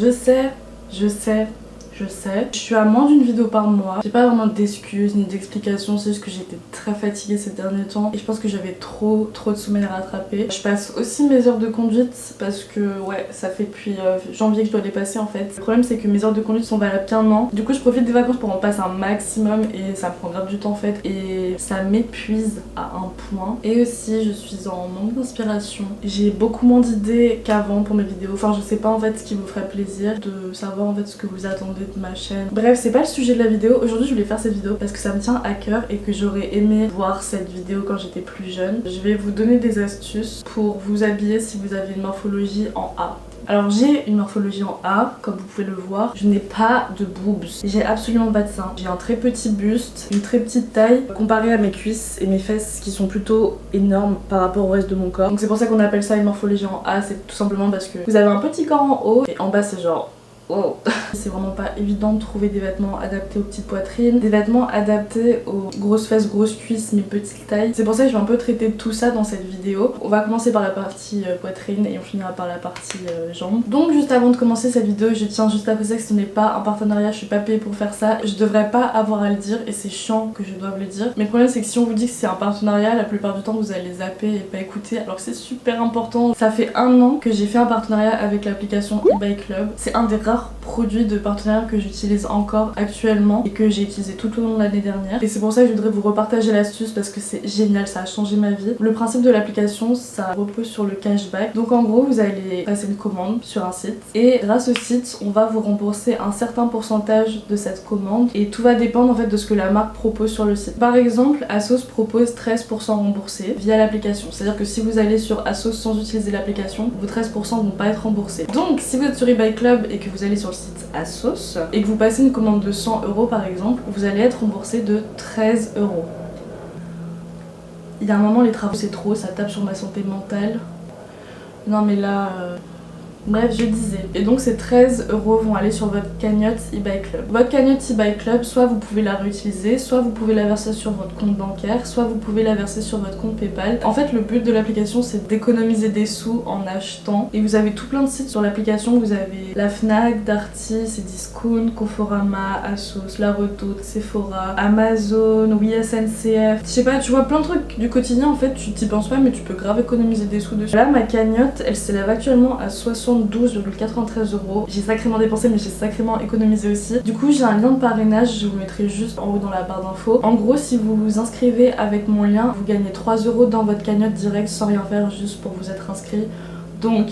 Je sais. Je suis à moins d'une vidéo par mois. J'ai pas vraiment d'excuses ni d'explications, c'est juste que j'étais très fatiguée ces derniers temps et je pense que j'avais trop de semaines à rattraper. Je passe aussi mes heures de conduite parce que ouais, ça fait depuis janvier que je dois les passer en fait. Le problème c'est que mes heures de conduite sont valables qu'un an. Du coup je profite des vacances pour en passer un maximum et ça me prend grave du temps en fait et ça m'épuise à un point. Et aussi je suis en manque d'inspiration. J'ai beaucoup moins d'idées qu'avant pour mes vidéos. Enfin je sais pas en fait ce qui vous ferait plaisir de savoir en fait ce que vous attendez de ma chaîne. Bref, c'est pas le sujet de la vidéo. Aujourd'hui je voulais faire cette vidéo parce que ça me tient à cœur et que j'aurais aimé voir cette vidéo quand j'étais plus jeune. Je vais vous donner des astuces pour vous habiller si vous avez une morphologie en A. Alors j'ai une morphologie en A, comme vous pouvez le voir. Je n'ai pas de boobs, j'ai absolument pas de seins. J'ai un très petit buste, une très petite taille comparé à mes cuisses et mes fesses qui sont plutôt énormes par rapport au reste de mon corps. Donc c'est pour ça qu'on appelle ça une morphologie en A, c'est tout simplement parce que vous avez un petit corps en haut et en bas c'est genre... Wow. C'est vraiment pas évident de trouver des vêtements adaptés aux petites poitrines, des vêtements adaptés aux grosses fesses, grosses cuisses mais petites tailles. C'est pour ça que je vais un peu traiter de tout ça dans cette vidéo. On va commencer par la partie poitrine et on finira par la partie jambes. Donc juste avant de commencer cette vidéo, je tiens juste à préciser que ce n'est pas un partenariat, je suis pas payée pour faire ça. Je devrais pas avoir à le dire et c'est chiant que je doive le dire. Mais le problème c'est que si on vous dit que c'est un partenariat, la plupart du temps vous allez zapper et pas écouter alors que c'est super important. Ça fait un an que j'ai fait un partenariat avec l'application eBay Club. C'est un des rares produits de partenaire que j'utilise encore actuellement et que j'ai utilisé tout au long de l'année dernière. Et c'est pour ça que je voudrais vous repartager l'astuce parce que c'est génial, ça a changé ma vie. Le principe de l'application, ça repose sur le cashback. Donc en gros, vous allez passer une commande sur un site et grâce au site, on va vous rembourser un certain pourcentage de cette commande et tout va dépendre en fait de ce que la marque propose sur le site. Par exemple, Asos propose 13% remboursé via l'application. C'est-à-dire que si vous allez sur Asos sans utiliser l'application, vos 13% vont pas être remboursés. Donc si vous êtes sur eBay Club et que vous allez sur le site Asos et que vous passez une commande de 100 € par exemple, vous allez être remboursé de 13 €. Il y a un moment, les travaux c'est trop, ça tape sur ma santé mentale. Non mais là... Bref, je disais. Et donc ces 13 € vont aller sur votre cagnotte eBay Club. Votre cagnotte eBay Club, soit vous pouvez la réutiliser, soit vous pouvez la verser sur votre compte bancaire, soit vous pouvez la verser sur votre compte PayPal. En fait, le but de l'application, c'est d'économiser des sous en achetant. Et vous avez tout plein de sites sur l'application. Vous avez la Fnac, Darty, Cdiscount, Conforama, Asos, La Redoute, Sephora, Amazon, oui SNCF. Je sais pas, tu vois plein de trucs du quotidien. En fait, tu t'y penses pas, mais tu peux grave économiser des sous dessus. Là, ma cagnotte, elle s'élève actuellement à 72,93 €. J'ai sacrément dépensé mais j'ai sacrément économisé aussi. Du coup j'ai un lien de parrainage, je vous mettrai juste en haut dans la barre d'infos. En gros si vous vous inscrivez avec mon lien, vous gagnez 3 € dans votre cagnotte direct sans rien faire juste pour vous être inscrit. Donc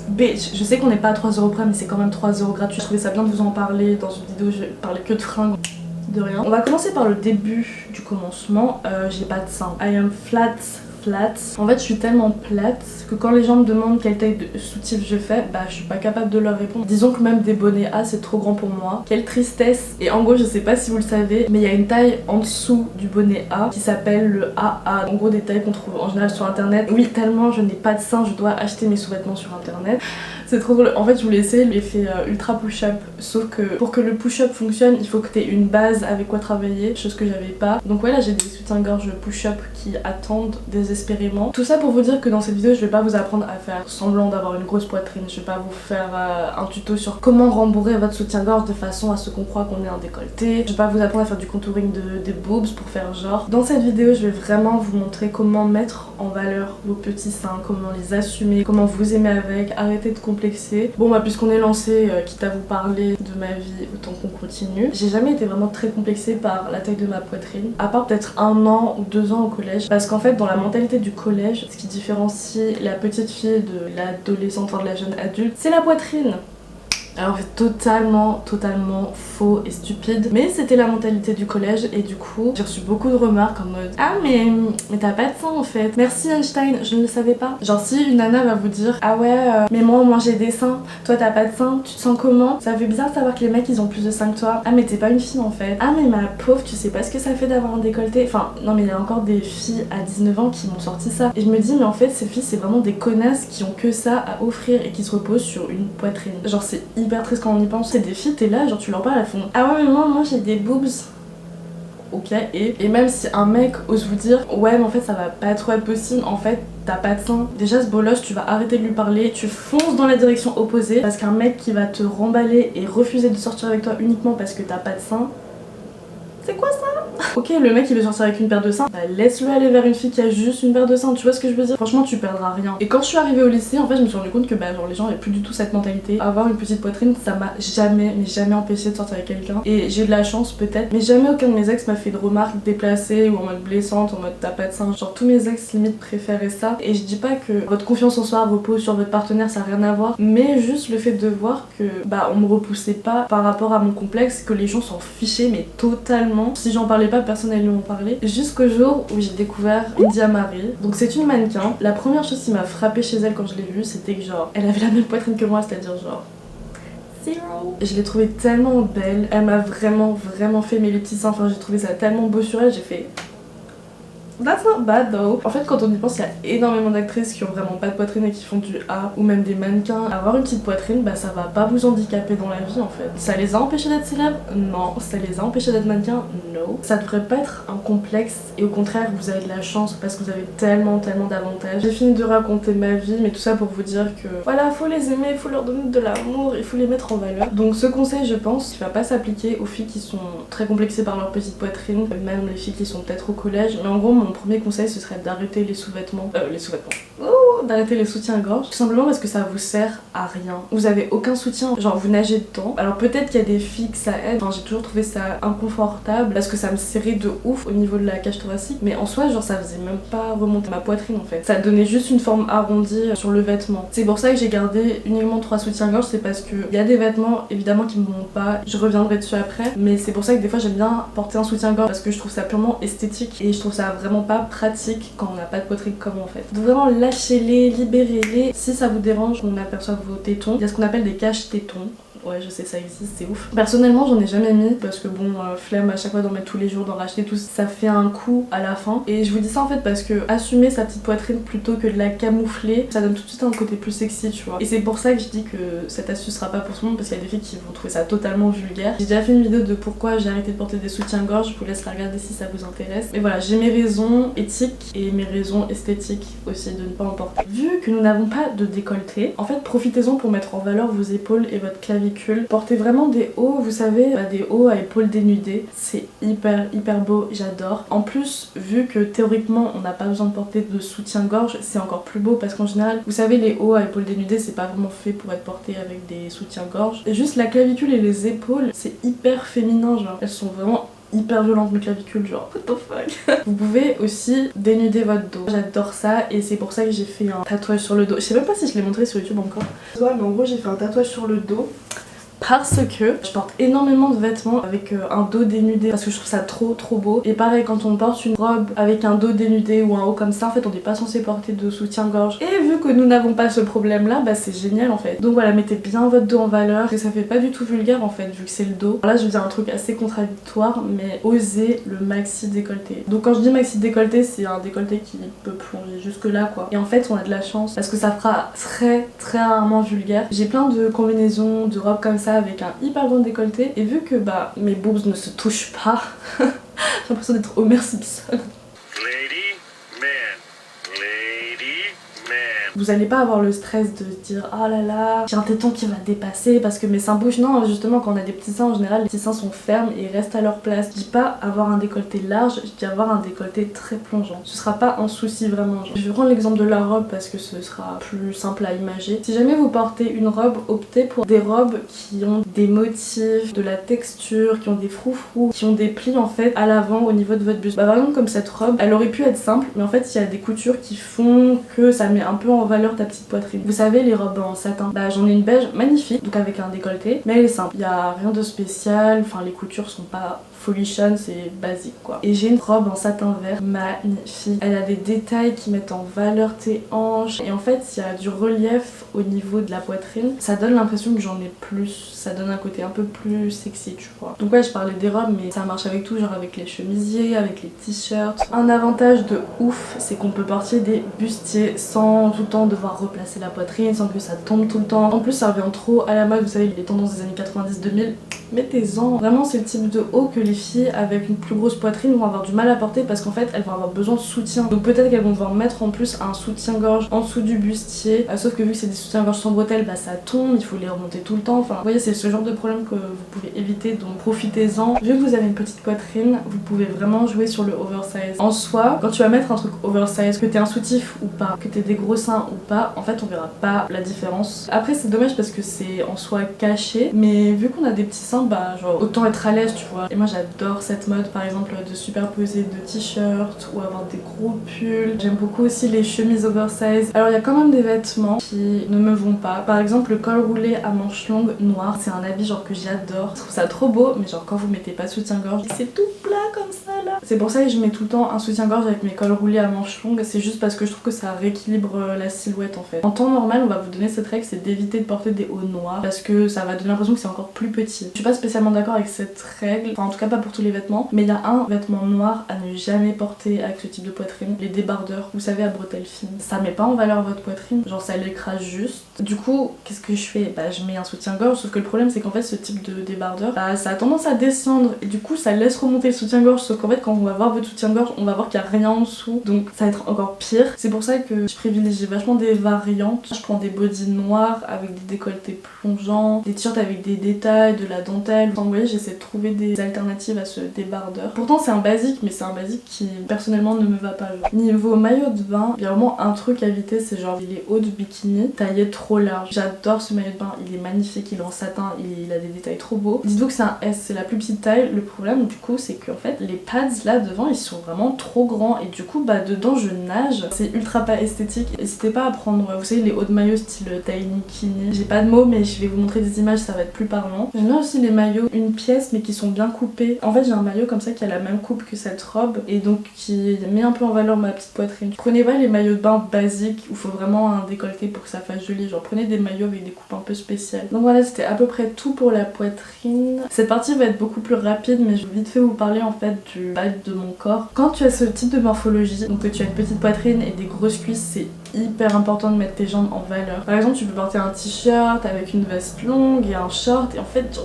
bitch, je sais qu'on n'est pas à 3 € près mais c'est quand même 3 € gratuits. Je trouvais ça bien de vous en parler dans une vidéo, je parlais que de fringues. De rien. On va commencer par le début du commencement. J'ai pas de sein. I am flat. En fait je suis tellement plate que quand les gens me demandent quelle taille de soutif je fais, bah je suis pas capable de leur répondre. Disons que même des bonnets A c'est trop grand pour moi. Quelle tristesse. Et en gros je sais pas si vous le savez mais il y a une taille en dessous du bonnet A qui s'appelle le AA. En gros des tailles qu'on trouve en général sur internet. Oui tellement je n'ai pas de sein je dois acheter mes sous-vêtements sur internet. C'est trop drôle. En fait je voulais essayer l'effet ultra push-up. Sauf que pour que le push-up fonctionne il faut que tu aies une base avec quoi travailler. Chose que j'avais pas. Donc ouais là j'ai des soutiens-gorge push-up qui attendent désespérément. Tout ça pour vous dire que dans cette vidéo je vais pas vous apprendre à faire semblant d'avoir une grosse poitrine. Je vais pas vous faire un tuto sur comment rembourrer votre soutien-gorge de façon à ce qu'on croit qu'on est un décolleté. Je vais pas vous apprendre à faire du contouring des boobs pour faire genre. Dans cette vidéo je vais vraiment vous montrer comment mettre en valeur vos petits seins, comment les assumer, comment vous aimer avec, arrêter de complexer. Bon bah puisqu'on est lancé, quitte à vous parler de ma vie, autant qu'on continue. J'ai jamais été vraiment très complexée par la taille de ma poitrine, à part peut-être 1 an ou 2 ans au collège, parce qu'en fait dans la mentalité du collège, ce qui différencie la petite fille de l'adolescente, enfin de la jeune adulte, c'est la poitrine. Alors c'est totalement faux et stupide, mais c'était la mentalité du collège et du coup j'ai reçu beaucoup de remarques en mode ah mais t'as pas de sein en fait. Merci Einstein, je ne le savais pas. Genre si une nana va vous dire ah ouais mais moi j'ai des seins, toi t'as pas de seins, tu te sens comment? Ça fait bizarre de savoir que les mecs ils ont plus de seins que toi. Ah mais t'es pas une fille en fait. Ah mais ma pauvre tu sais pas ce que ça fait d'avoir un décolleté. Enfin non mais il y a encore des filles à 19 ans qui m'ont sorti ça. Et je me dis mais en fait ces filles c'est vraiment des connasses qui ont que ça à offrir et qui se reposent sur une poitrine. Genre c'est hyper triste quand on y pense. C'est des filles, t'es là, genre tu leur parles, elles font ah ouais mais moi j'ai des boobs. ok. Et même si un mec ose vous dire ouais mais en fait ça va pas trop être possible, en fait t'as pas de sein, déjà ce bolosse tu vas arrêter de lui parler, tu fonces dans la direction opposée, parce qu'un mec qui va te remballer et refuser de sortir avec toi uniquement parce que t'as pas de sein, c'est quoi ça? Ok, le mec il veut sortir avec une paire de seins, bah laisse-le aller vers une fille qui a juste une paire de seins, tu vois ce que je veux dire? Franchement tu perdras rien. Et quand je suis arrivée au lycée, en fait je me suis rendu compte que bah genre les gens avaient plus du tout cette mentalité. Avoir une petite poitrine ça m'a jamais mais jamais empêché de sortir avec quelqu'un. Et j'ai eu de la chance peut-être, mais jamais aucun de mes ex m'a fait de remarques déplacées ou en mode blessante, en mode t'as pas de seins. Genre tous mes ex limite préféraient ça. Et je dis pas que votre confiance en soi repose sur votre partenaire, ça a rien à voir, mais juste le fait de voir que bah on me repoussait pas par rapport à mon complexe, que les gens s'en fichaient mais totalement. Si j'en parlais pas, personne n'allait m'en parler. Jusqu'au jour où j'ai découvert India Marie. Donc c'est une mannequin. La première chose qui m'a frappée chez elle quand je l'ai vue, c'était que genre elle avait la même poitrine que moi, c'est-à-dire genre zero. Je l'ai trouvée tellement belle. Elle m'a vraiment fait aimer les petits seins. Enfin j'ai trouvé ça tellement beau sur elle. J'ai fait that's not bad though. En fait, quand on y pense, il y a énormément d'actrices qui ont vraiment pas de poitrine et qui font du A, ou même des mannequins. Avoir une petite poitrine, bah ça va pas vous handicaper dans la vie en fait. Ça les a empêchés d'être célèbres? Non. Ça les a empêchés d'être mannequins? Non. Ça devrait pas être un complexe, et au contraire, vous avez de la chance parce que vous avez tellement d'avantages. J'ai fini de raconter ma vie, mais tout ça pour vous dire que voilà, faut les aimer, faut leur donner de l'amour, il faut les mettre en valeur. Donc ce conseil, je pense, il va pas s'appliquer aux filles qui sont très complexées par leur petite poitrine, même les filles qui sont peut-être au collège, mais en gros, mon premier conseil ce serait d'arrêter les sous-vêtements. D'arrêter les soutiens-gorge. Tout simplement parce que ça vous sert à rien. Vous avez aucun soutien, genre vous nagez dedans. Alors peut-être qu'il y a des filles que ça aide. Enfin, j'ai toujours trouvé ça inconfortable parce que ça me serrait de ouf au niveau de la cage thoracique. Mais en soi, genre ça faisait même pas remonter ma poitrine en fait. Ça donnait juste une forme arrondie sur le vêtement. C'est pour ça que j'ai gardé uniquement 3 soutiens-gorge. C'est parce que il y a des vêtements évidemment qui me vont pas. Je reviendrai dessus après. Mais c'est pour ça que des fois j'aime bien porter un soutien-gorge parce que je trouve ça purement esthétique et je trouve ça vraiment pas pratique quand on n'a pas de poitrine comme en fait. Donc vraiment lâchez-les, libérez-les. Si ça vous dérange qu'on aperçoive vos tétons, il y a ce qu'on appelle des caches tétons. Ouais, je sais, ça existe, c'est ouf. Personnellement, j'en ai jamais mis parce que bon, flemme à chaque fois d'en mettre tous les jours, d'en racheter tous, ça fait un coup à la fin. Et je vous dis ça en fait parce que assumer sa petite poitrine plutôt que de la camoufler, ça donne tout de suite un côté plus sexy, tu vois. Et c'est pour ça que je dis que cette astuce sera pas pour tout le monde parce qu'il y a des filles qui vont trouver ça totalement vulgaire. J'ai déjà fait une vidéo de pourquoi j'ai arrêté de porter des soutiens-gorge, je vous laisse la regarder si ça vous intéresse. Mais voilà, j'ai mes raisons éthiques et mes raisons esthétiques aussi de ne pas en porter. Vu que nous n'avons pas de décolleté, en fait, profitez-en pour mettre en valeur vos épaules et votre clavicule. Portez vraiment des hauts, vous savez, des hauts à épaules dénudées. C'est hyper beau, j'adore. En plus, vu que théoriquement on n'a pas besoin de porter de soutien-gorge, c'est encore plus beau parce qu'en général, vous savez, les hauts à épaules dénudées, c'est pas vraiment fait pour être porté avec des soutiens-gorge. Et juste la clavicule et les épaules, c'est hyper féminin, genre. Elles sont vraiment hyper violente mes clavicules, genre what the fuck. Vous pouvez aussi dénuder votre dos, j'adore ça et c'est pour ça que j'ai fait un tatouage sur le dos. Je sais même pas si je l'ai montré sur YouTube encore. Ouais, mais en gros j'ai fait un tatouage sur le dos parce que je porte énormément de vêtements avec un dos dénudé parce que je trouve ça trop beau. Et pareil, quand on porte une robe avec un dos dénudé ou un haut comme ça, en fait on n'est pas censé porter de soutien-gorge. Et vu que nous n'avons pas ce problème là, bah c'est génial en fait. Donc voilà, mettez bien votre dos en valeur, parce que ça fait pas du tout vulgaire en fait vu que c'est le dos. Alors là je vais dire un truc assez contradictoire, mais osez le maxi décolleté. Donc quand je dis maxi décolleté, c'est un décolleté qui peut plonger jusque là quoi. Et en fait on a de la chance parce que ça fera très rarement vulgaire. J'ai plein de combinaisons, de robes comme ça avec un hyper grand décolleté et vu que bah mes boobs ne se touchent pas, j'ai l'impression d'être Homer Simpson. Vous allez pas avoir le stress de se dire oh là là, j'ai un téton qui va dépasser parce que mes seins bougent. Non, justement quand on a des petits seins en général, les petits seins sont fermes et restent à leur place. Je dis pas avoir un décolleté large, je dis avoir un décolleté très plongeant. Ce sera pas un souci vraiment. Je vais prendre l'exemple de la robe parce que ce sera plus simple à imager. Si jamais vous portez une robe, optez pour des robes qui ont des motifs, de la texture, qui ont des froufrous, qui ont des plis en fait à l'avant au niveau de votre buste. Bah par exemple comme cette robe, elle aurait pu être simple, mais en fait il y a des coutures qui font que ça met un peu en valeur ta petite poitrine. Vous savez les robes en satin, bah j'en ai une beige magnifique, donc avec un décolleté, mais elle est simple, il y a rien de spécial, enfin les coutures sont pas folichonnes, c'est basique quoi. Et j'ai une robe en satin vert magnifique, elle a des détails qui mettent en valeur tes hanches et en fait il y a du relief au niveau de la poitrine, ça donne l'impression que j'en ai plus, ça donne un côté un peu plus sexy tu vois. Donc ouais je parlais des robes mais ça marche avec tout, genre avec les chemisiers, avec les t-shirts. Un avantage de ouf c'est qu'on peut porter des bustiers sans tout le temps devoir replacer la poitrine, sans que ça tombe tout le temps. En plus ça revient trop à la mode, vous savez les tendances des années 90-2000, mettez-en. Vraiment c'est le type de haut que les filles avec une plus grosse poitrine vont avoir du mal à porter parce qu'en fait elles vont avoir besoin de soutien. Donc peut-être qu'elles vont devoir mettre en plus un soutien-gorge en dessous du bustier. Sauf que vu que c'est des soutiens-gorge sans bretelles, bah ça tombe, il faut les remonter tout le temps. Enfin vous voyez c'est ce genre de problème que vous pouvez éviter, donc profitez-en. Vu que vous avez une petite poitrine, vous pouvez vraiment jouer sur le oversize. En soi, quand tu vas mettre un truc oversize, que t'aies un soutif ou pas, que t'aies des gros seins ou pas, en fait on verra pas la différence. Après c'est dommage parce que c'est en soi caché, mais vu qu'on a des petits seins, bah genre autant être à l'aise tu vois. Et moi j'adore cette mode par exemple de superposer de t-shirts ou avoir des gros pulls. J'aime beaucoup aussi les chemises oversize. Alors il y a quand même des vêtements qui ne me vont pas. Par exemple le col roulé à manches longues noir, c'est un habit genre que j'adore. Je trouve ça trop beau, mais genre quand vous mettez pas de soutien-gorge, c'est tout plat comme ça là. C'est pour ça que je mets tout le temps un soutien-gorge avec mes cols roulés à manches longues. C'est juste parce que je trouve que ça rééquilibre la silhouette en fait. En temps normal, on va vous donner cette règle, c'est d'éviter de porter des hauts noirs parce que ça va donner l'impression que c'est encore plus petit. Je suis pas spécialement d'accord avec cette règle, enfin en tout cas pas pour tous les vêtements, mais il y a un vêtement noir à ne jamais porter avec ce type de poitrine, les débardeurs, vous savez à bretelles fines. Ça met pas en valeur votre poitrine, genre ça l'écrase juste. Du coup, qu'est-ce que je fais? Bah je mets un soutien-gorge, sauf que le problème c'est qu'en fait ce type de débardeur, bah, ça a tendance à descendre et du coup ça laisse remonter le soutien-gorge, sauf qu'en fait quand on va voir votre soutien-gorge, on va voir qu'il y a rien en dessous, donc ça va être encore pire. C'est pour ça que je privilégie vachement des variantes. Je prends des bodys noirs avec des décolletés plongeants, des t-shirts avec des détails, de la dentelle. Enfin, vous voyez, j'essaie de trouver des alternatives à ce débardeur. Pourtant c'est un basique, mais c'est un basique qui personnellement ne me va pas. Genre. Niveau maillot de bain, il y a vraiment un truc à éviter, c'est genre les hauts de bikini taillés trop large. J'adore ce maillot de bain, il est magnifique, il est en satin, il a des détails trop beaux. Dites-vous que c'est un S, c'est la plus petite taille. Le problème du coup c'est qu'en fait les pads là devant ils sont vraiment trop grands et du coup bah dedans je nage. C'est ultra pas esthétique. N'hésitez pas à prendre, vous savez, les hauts de maillot style tiny bikini. J'ai pas de mots mais je vais vous montrer des images, ça va être plus parlant. J'aime bien aussi les maillots une pièce mais qui sont bien coupés. En fait j'ai un maillot comme ça qui a la même coupe que cette robe et donc qui met un peu en valeur ma petite poitrine. Prenez pas les maillots de bain basiques où il faut vraiment un décolleté pour que ça fasse joli. Genre prenez des maillots avec des coupes un peu spéciales. Donc voilà, c'était à peu près tout pour la poitrine. Cette partie va être beaucoup plus rapide mais je vais vite fait vous parler en fait du bas de mon corps. Quand tu as ce type de morphologie, donc que tu as une petite poitrine et des grosses cuisses, c'est hyper important de mettre tes jambes en valeur. Par exemple, tu peux porter un t-shirt avec une veste longue et un short et en fait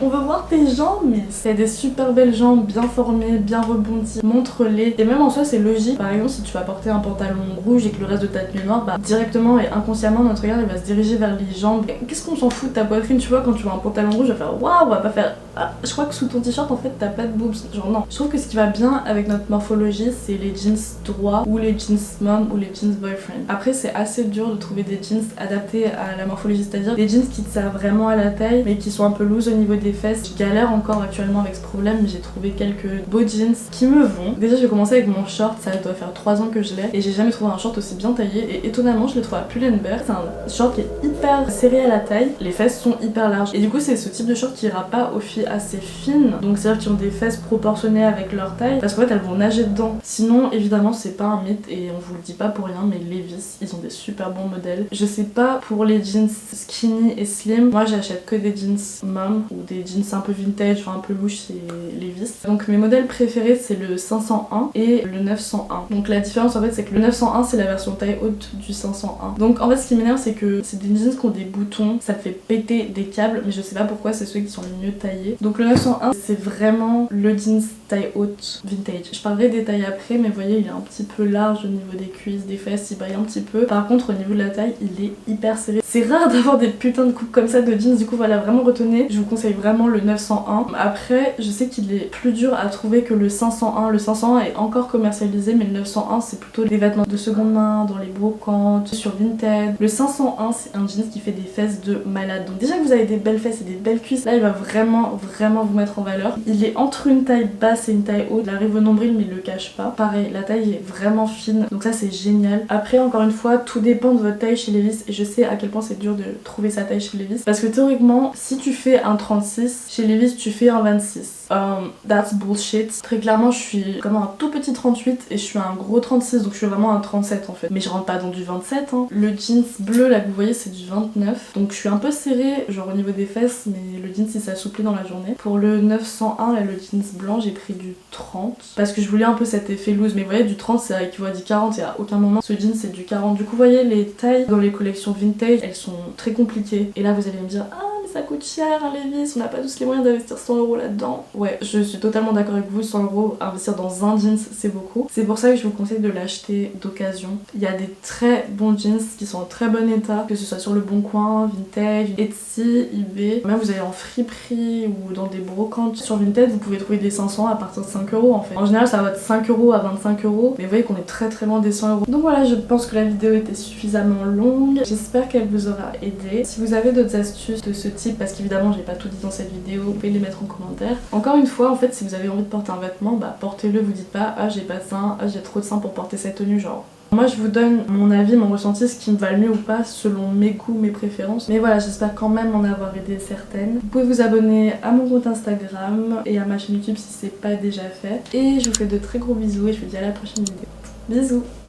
on veut voir tes jambes, mais c'est des super belles jambes, bien formées, bien rebondies, montre-les. Et même en soi c'est logique, par exemple si tu vas porter un pantalon rouge et que le reste de ta tenue est noire, bah directement et inconsciemment notre regard il va se diriger vers les jambes. Qu'est-ce qu'on s'en fout de ta poitrine, tu vois, quand tu vois un pantalon rouge, on va faire waouh, on va pas faire ah, je crois que sous ton t-shirt en fait t'as pas de boobs, genre non. Je trouve que ce qui va bien avec notre morphologie c'est les jeans droits ou les jeans mom ou les jeans boyfriend. Après c'est assez dur de trouver des jeans adaptés à la morphologie, c'est-à-dire des jeans qui te servent vraiment à la taille mais qui sont un peu loose au niveau des fesses. Je galère encore actuellement avec ce problème mais j'ai trouvé quelques beaux jeans qui me vont. Déjà je vais commencer avec mon short, ça doit faire 3 ans que je l'ai et j'ai jamais trouvé un short aussi bien taillé et étonnamment je l'ai trouvé à Pull&Bear. C'est un short qui est hyper serré à la taille, les fesses sont hyper larges et du coup c'est ce type de short qui ira pas aux filles assez fines, donc c'est-à-dire qui ont des fesses proportionnées avec leur taille parce qu'en fait elles vont nager dedans. Sinon évidemment c'est pas un mythe et on vous le dit pas pour rien mais Levi's ils ont des super bons modèles. Je sais pas pour les jeans skinny et slim, moi j'achète que des jeans mom ou des jeans un peu vintage, enfin un peu louche chez Levi's. Donc mes modèles préférés c'est le 501 et le 901. Donc la différence en fait c'est que le 901 c'est la version taille haute du 501. Donc en fait ce qui m'énerve c'est que c'est des jeans qui ont des boutons, ça fait péter des câbles mais je sais pas pourquoi c'est ceux qui sont les mieux taillés. Donc le 901 c'est vraiment le jeans taille haute vintage. Je parlerai des tailles après mais vous voyez il est un petit peu large au niveau des cuisses, des fesses, il brille un petit peu. Par contre au niveau de la taille il est hyper serré. C'est rare d'avoir des putains de coupes comme ça de jeans, du coup voilà vraiment retenez. Je vous conseille vraiment le 901. Après je sais qu'il est plus dur à trouver que le 501. Le 501 est encore commercialisé mais le 901 c'est plutôt des vêtements de seconde main, dans les brocantes, sur Vinted. Le 501 c'est un jeans qui fait des fesses de malade. Donc déjà que vous avez des belles fesses et des belles cuisses, là il va vraiment vous mettre en valeur. Il est entre une taille basse et une taille haute, il arrive au nombril mais il le cache pas. Pareil, la taille est vraiment fine donc ça c'est génial. Après encore une fois tout dépend de votre taille chez Levi's et je sais à quel point c'est dur de trouver sa taille chez Levi's parce que théoriquement si tu fais un 36 chez Levi's tu fais un 26. That's bullshit. Très clairement je suis comme un tout petit 38 et je suis un gros 36 donc je suis vraiment un 37 en fait. Mais je rentre pas dans du 27 hein. Le jeans bleu là que vous voyez c'est du 29 donc je suis un peu serrée genre au niveau des fesses mais le jeans il s'assouplit dans la journée. Pour le 901 là le jeans blanc j'ai pris du 30 parce que je voulais un peu cet effet loose mais vous voyez du 30 ça équivaut à du 40 et à aucun moment ce jean c'est du 40. Du coup vous voyez les tailles dans les collections vintage elles sont très compliquées et là vous allez me dire ah ça coûte cher un Levi's, on n'a pas tous les moyens d'investir 100 € là-dedans. Ouais, je suis totalement d'accord avec vous, 100 €, investir dans un jeans c'est beaucoup. C'est pour ça que je vous conseille de l'acheter d'occasion. Il y a des très bons jeans qui sont en très bon état, que ce soit sur le Bon Coin, Vinted, Etsy, eBay. Même vous allez en friperie ou dans des brocantes. Sur Vinted, vous pouvez trouver des 500 à partir de 5 € en fait. En général, ça va de 5 € à 25 €, mais vous voyez qu'on est très loin des 100 €. Donc voilà, je pense que la vidéo était suffisamment longue. J'espère qu'elle vous aura aidé. Si vous avez d'autres astuces de ce type, parce qu'évidemment j'ai pas tout dit dans cette vidéo, vous pouvez les mettre en commentaire. Encore une fois, en fait, si vous avez envie de porter un vêtement, bah portez-le, vous dites pas ah j'ai pas de seins, ah j'ai trop de seins pour porter cette tenue, genre. Moi je vous donne mon avis, mon ressenti, ce qui me va le mieux ou pas selon mes goûts, mes préférences. Mais voilà, j'espère quand même en avoir aidé certaines. Vous pouvez vous abonner à mon compte Instagram et à ma chaîne YouTube si c'est pas déjà fait. Et je vous fais de très gros bisous et je vous dis à la prochaine vidéo. Bisous!